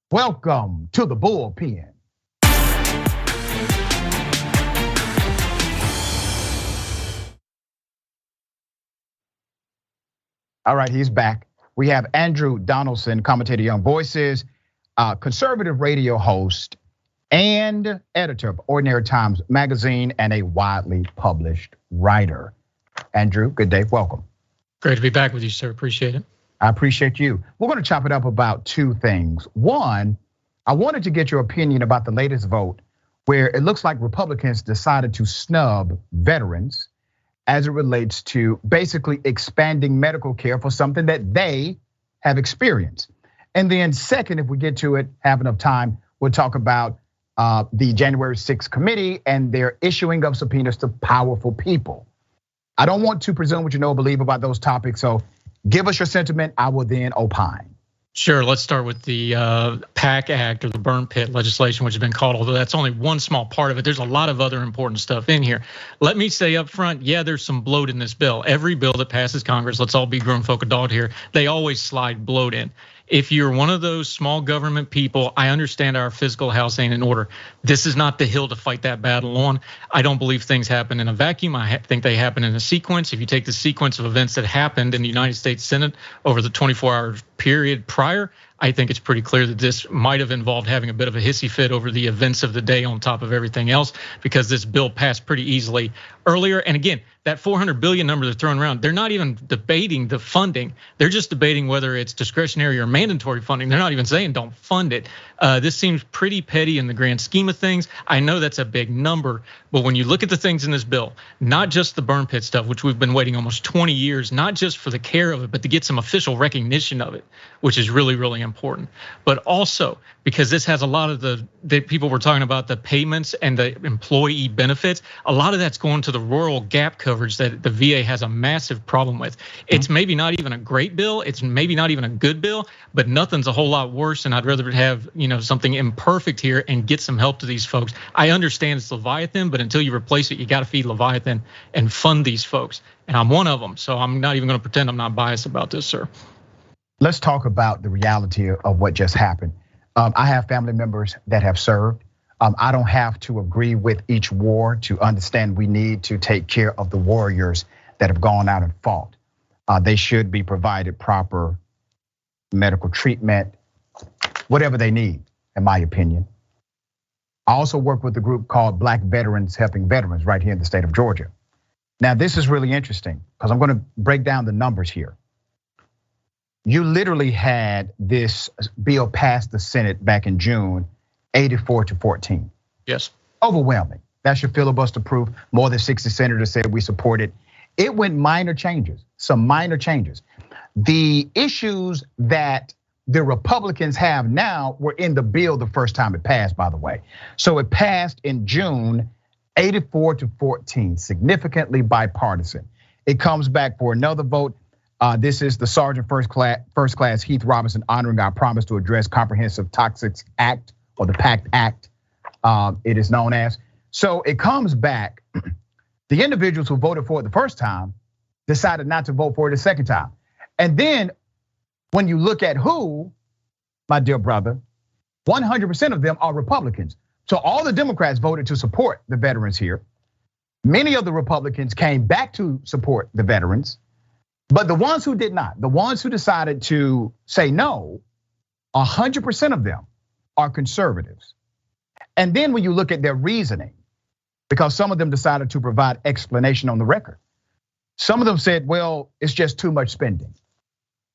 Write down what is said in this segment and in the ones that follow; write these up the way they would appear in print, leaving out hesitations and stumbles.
Welcome to the Bullpen. All right, he's back. We have Andrew Donaldson, commentator, Young Voices, conservative radio host, and editor of Ordinary Times magazine, and a widely published writer. Andrew, good day, welcome. Great to be back with you, sir, appreciate it. I appreciate you. We're gonna chop it up about two things. One, I wanted to get your opinion about the latest vote where it looks like Republicans decided to snub veterans as it relates to basically expanding medical care for something that they have experienced. And then second, if we get to it, have enough time, we'll talk about the January 6th committee and their issuing of subpoenas to powerful people. I don't want to presume what you know or believe about those topics, so give us your sentiment, I will then opine. Sure, let's start with the PAC Act or the burn pit legislation, which has been called, although that's only one small part of it. There's a lot of other important stuff in here. Let me say up front, yeah, there's some bloat in this bill. Every bill that passes Congress, let's all be grown folk adult here, they always slide bloat in. If you're one of those small government people, I understand our fiscal house ain't in order. This is not the hill to fight that battle on. I don't believe things happen in a vacuum. I think they happen in a sequence. If you take the sequence of events that happened in the United States Senate over the 24-hour period prior, I think it's pretty clear that this might have involved having a bit of a hissy fit over the events of the day on top of everything else, because this bill passed pretty easily earlier. And again, that 400 billion number they're throwing around, they're not even debating the funding. They're just debating whether it's discretionary or mandatory funding. They're not even saying don't fund it. This seems pretty petty in the grand scheme of things. I know that's a big number, but when you look at the things in this bill, not just the burn pit stuff, which we've been waiting almost 20 years, not just for the care of it, but to get some official recognition of it, which is really, really important. But also because this has a lot of the people were talking about, the payments and the employee benefits, a lot of that's going to the rural gap coverage that the VA has a massive problem with. It's maybe not even a great bill, it's maybe not even a good bill, but nothing's a whole lot worse, and I'd rather have something imperfect here and get some help to these folks. I understand it's Leviathan, but until you replace it, you gotta feed Leviathan and fund these folks. And I'm one of them, so I'm not even gonna pretend I'm not biased about this, sir. Let's talk about the reality of what just happened. I have family members that have served. I don't have to agree with each war to understand we need to take care of the warriors that have gone out and fought. They should be provided proper medical treatment, whatever they need, in my opinion. I also work with a group called Black Veterans Helping Veterans right here in the state of Georgia. Now, this is really interesting because I'm gonna break down the numbers here. You literally had this bill pass the Senate back in June, 84-14. Yes. Overwhelming. That's your filibuster proof. More than 60 senators said we support it. It went minor changes, some minor changes. The issues that the Republicans have now were in the bill the first time it passed, by the way. So it passed in June, 84-14, significantly bipartisan. It comes back for another vote. This is the Sergeant First Class Heath Robinson honoring our promise to address Comprehensive Toxics Act, or the PACT Act, it is known as. So it comes back, the individuals who voted for it the first time decided not to vote for it the second time. And then when you look at who, my dear brother, 100% of them are Republicans. So all the Democrats voted to support the veterans here. Many of the Republicans came back to support the veterans. But the ones who did not, the ones who decided to say no, 100% of them are conservatives. And then when you look at their reasoning, because some of them decided to provide explanation on the record. Some of them said, well, it's just too much spending.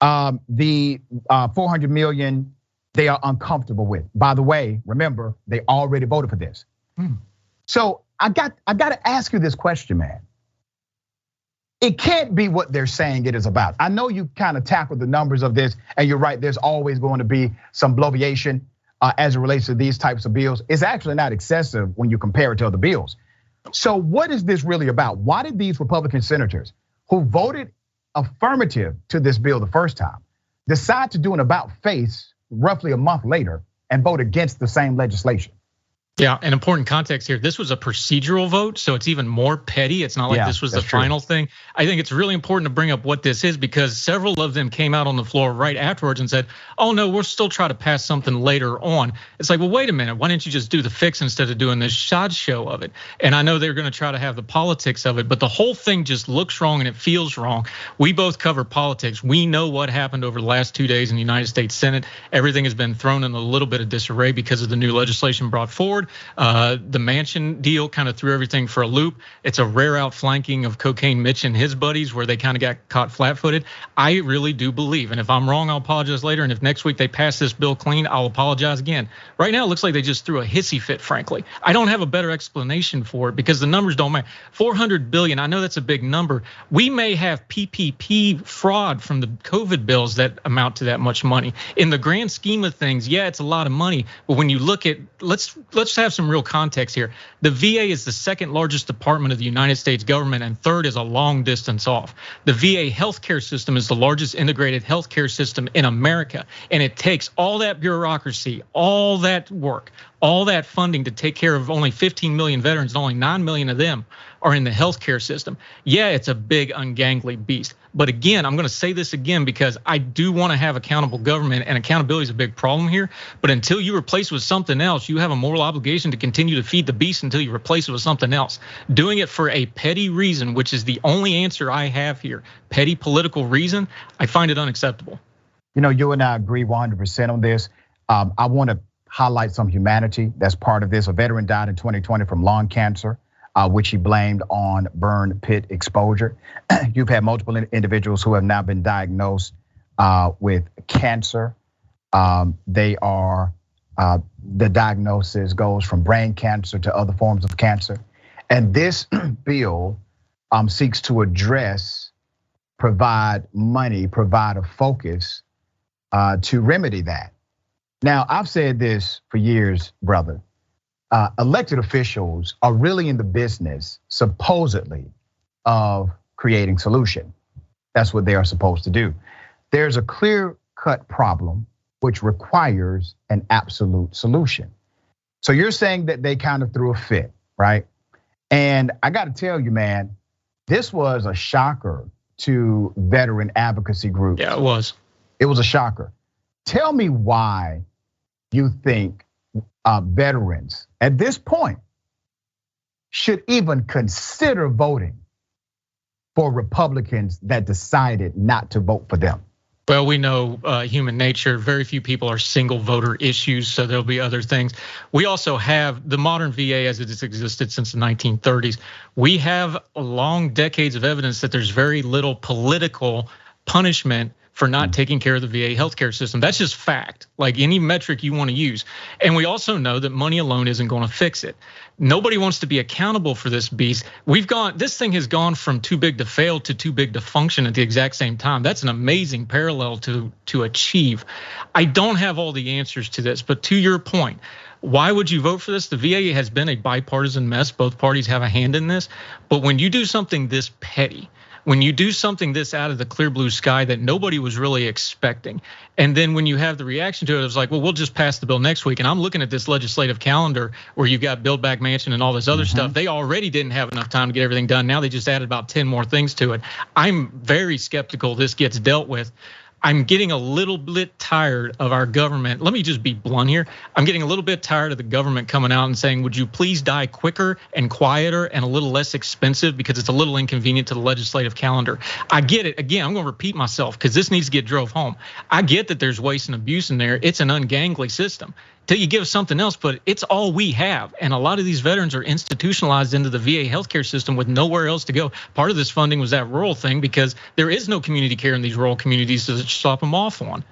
The 400 million, they are uncomfortable with. By the way, remember, they already voted for this. So I got to ask you this question, man. It can't be what they're saying it is about. I know you kind of tackled the numbers of this, and you're right, there's always going to be some bloviation as it relates to these types of bills. It's actually not excessive when you compare it to other bills. So what is this really about? Why did these Republican senators who voted affirmative to this bill the first time decide to do an about face roughly a month later and vote against the same legislation? Yeah, an important context here. This was a procedural vote, so it's even more petty. It's not like this was the final thing. I think it's really important to bring up what this is because several of them came out on the floor right afterwards and said, oh no, we'll still try to pass something later on. It's like, well, wait a minute. Why didn't you just do the fix instead of doing this shot show of it? And I know they're going to try to have the politics of it, but the whole thing just looks wrong and it feels wrong. We both cover politics. We know what happened over the last 2 days in the United States Senate. Everything has been thrown in a little bit of disarray because of the new legislation brought forward. The Manchin deal kind of threw everything for a loop. It's a rare outflanking of Cocaine Mitch and his buddies where they kind of got caught flat-footed. I really do believe, and if I'm wrong, I'll apologize later. And if next week they pass this bill clean, I'll apologize again. Right now, it looks like they just threw a hissy fit, frankly. I don't have a better explanation for it because the numbers don't matter. 400 billion, I know that's a big number. We may have PPP fraud from the COVID bills that amount to that much money. In the grand scheme of things, yeah, it's a lot of money. But when you look at, let's have some real context here. The VA is the second largest department of the United States government and third is a long distance off. The VA healthcare system is the largest integrated healthcare system in America. And it takes all that bureaucracy, all that work, all that funding to take care of only 15 million veterans, and only 9 million of them are in the healthcare system. Yeah, it's a big ungangly beast. But again, I'm going to say this again because I do want to have accountable government and accountability is a big problem here. But until you replace it with something else, you have a moral obligation to continue to feed the beast until you replace it with something else. Doing it for a petty reason, which is the only answer I have here, petty political reason, I find it unacceptable. You know, you and I agree 100% on this. I want to highlight some humanity that's part of this. A veteran died in 2020 from lung cancer, which he blamed on burn pit exposure. You've had multiple individuals who have now been diagnosed with cancer. They are, the diagnosis goes from brain cancer to other forms of cancer. And this bill seeks to address, provide money, provide a focus to remedy that. Now, I've said this for years, brother. Elected officials are really in the business, supposedly, of creating solution. That's what they are supposed to do. There's a clear-cut problem which requires an absolute solution. So you're saying that they kind of threw a fit, right? And I got to tell you, man, this was a shocker to veteran advocacy groups. Yeah, it was. It was a shocker. Tell me why you think veterans at this point should even consider voting for Republicans that decided not to vote for them. Well, we know human nature. Very few people are single voter issues, so there'll be other things. We also have the modern VA as it has existed since the 1930s. We have long decades of evidence that there's very little political punishment for not taking care of the VA healthcare system. That's just fact, like any metric you want to use. And we also know that money alone isn't going to fix it. Nobody wants to be accountable for this beast. This thing has gone from too big to fail to too big to function at the exact same time. That's an amazing parallel to achieve. I don't have all the answers to this, but to your point, why would you vote for this? The VA has been a bipartisan mess. Both parties have a hand in this. But when you do something this petty, when you do something this out of the clear blue sky that nobody was really expecting, and then when you have the reaction to it, it's like, well, we'll just pass the bill next week. And I'm looking at this legislative calendar where you've got Build Back Mansion and all this other stuff. They already didn't have enough time to get everything done. Now they just added about 10 more things to it. I'm very skeptical this gets dealt with. I'm getting a little bit tired of our government. Let me just be blunt here. I'm getting a little bit tired of the government coming out and saying, would you please die quicker and quieter and a little less expensive because it's a little inconvenient to the legislative calendar. I get it. Again, I'm going to repeat myself because this needs to get drove home. I get that there's waste and abuse in there. It's an ungangly system. Till you give something else, but it's all we have. And a lot of these veterans are institutionalized into the VA healthcare system with nowhere else to go. Part of this funding was that rural thing because there is no community care in these rural communities to stop them off on.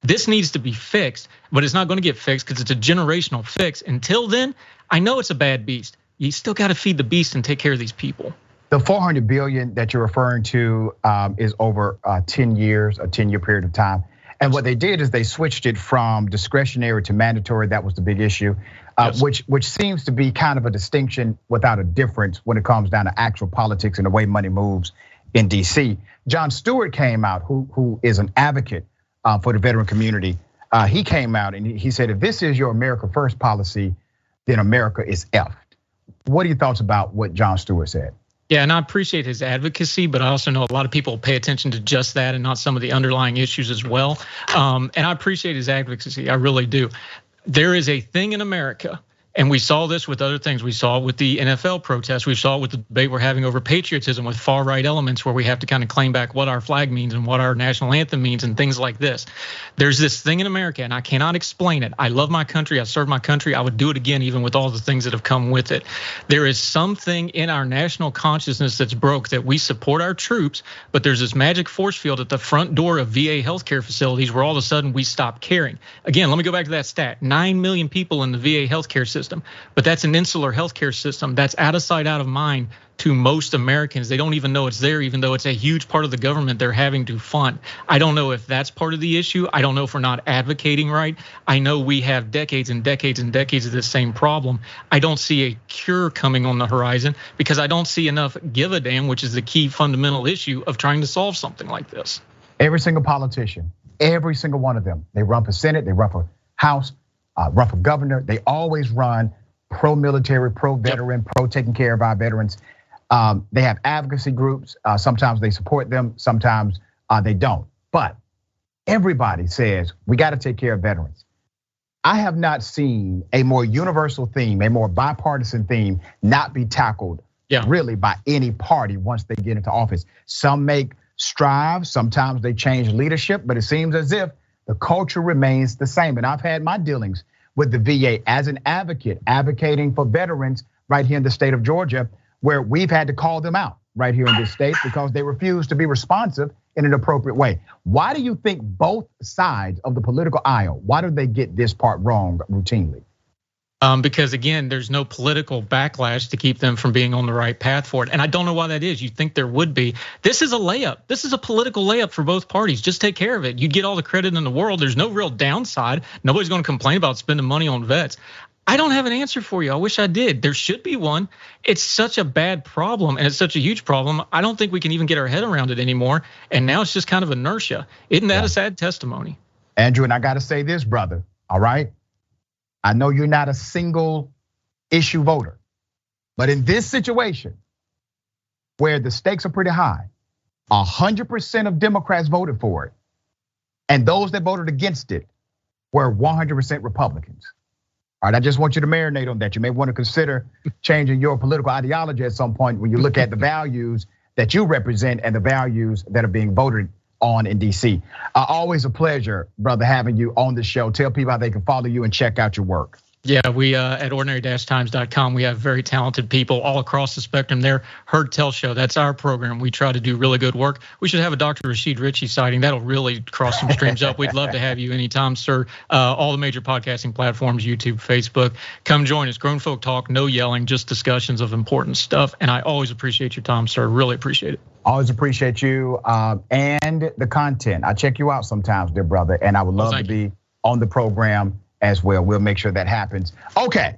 This needs to be fixed, but it's not going to get fixed because it's a generational fix. Until then, I know it's a bad beast. You still got to feed the beast and take care of these people. The 400 billion that you're referring to is over 10 years, a 10-year period of time. And what they did is they switched it from discretionary to mandatory. That was the big issue, yes. which seems to be kind of a distinction without a difference when it comes down to actual politics and the way money moves in DC. Jon Stewart came out, who is an advocate for the veteran community. He came out and he said, if this is your America First policy, then America is effed. What are your thoughts about what Jon Stewart said? Yeah, and I appreciate his advocacy, but I also know a lot of people pay attention to just that and not some of the underlying issues as well. And I appreciate his advocacy, I really do. There is a thing in America, and we saw this with other things. We saw it with the NFL protests. We saw it with the debate we're having over patriotism with far right elements where we have to kind of claim back what our flag means and what our national anthem means and things like this. There's this thing in America, and I cannot explain it. I love my country. I serve my country. I would do it again, even with all the things that have come with it. There is something in our national consciousness that's broke, that we support our troops, but there's this magic force field at the front door of VA healthcare facilities where all of a sudden we stop caring. Again, let me go back to that stat. 9 million people in the VA healthcare system. But that's an insular healthcare system that's out of sight, out of mind to most Americans. They don't even know it's there, even though it's a huge part of the government they're having to fund. I don't know if that's part of the issue. I don't know if we're not advocating right. I know we have decades and decades and decades of this same problem. I don't see a cure coming on the horizon because I don't see enough give a damn, which is the key fundamental issue of trying to solve something like this. Every single politician, every single one of them, they run for Senate, they run for House, run for governor. They always run pro-military, pro-veteran, pro-taking care of our veterans. They have advocacy groups. Sometimes they support them, sometimes they don't. But everybody says we got to take care of veterans. I have not seen a more universal theme, a more bipartisan theme not be tackled really by any party once they get into office. Some make strides, sometimes they change leadership, but it seems as if the culture remains the same. And I've had my dealings with the VA as an advocate, advocating for veterans right here in the state of Georgia, where we've had to call them out right here in this state because they refuse to be responsive in an appropriate way. Why do you think both sides of the political aisle, why do they get this part wrong routinely? Because again, there's no political backlash to keep them from being on the right path for it. And I don't know why that is. You'd think there would be. This is a layup. This is a political layup for both parties. Just take care of it. You'd get all the credit in the world. There's no real downside. Nobody's gonna complain about spending money on vets. I don't have an answer for you. I wish I did. There should be one. It's such a bad problem and it's such a huge problem. I don't think we can even get our head around it anymore. And now it's just kind of inertia. Isn't that a sad testimony? Andrew, and I gotta say this, brother, all right? I know you're not a single issue voter, but in this situation where the stakes are pretty high, 100% of Democrats voted for it. And those that voted against it were 100% Republicans. All right, I just want you to marinate on that. You may want to consider changing your political ideology at some point when you look at the values that you represent and the values that are being voted on in DC. Always a pleasure, brother, having you on the show. Tell people how they can follow you and check out your work. Yeah, we at ordinary-times.com, we have very talented people all across the spectrum there. Heard Tell Show, that's our program. We try to do really good work. We should have a Dr. Richey sighting. That'll really cross some streams up. We'd love to have you anytime, sir. All the major podcasting platforms, YouTube, Facebook. Come join us. Grown Folk Talk, no yelling, just discussions of important stuff. And I always appreciate your time, sir. Really appreciate it. Always appreciate you and the content. I check you out sometimes, dear brother, and I would love to be on the program as well. We'll make sure that happens. Okay,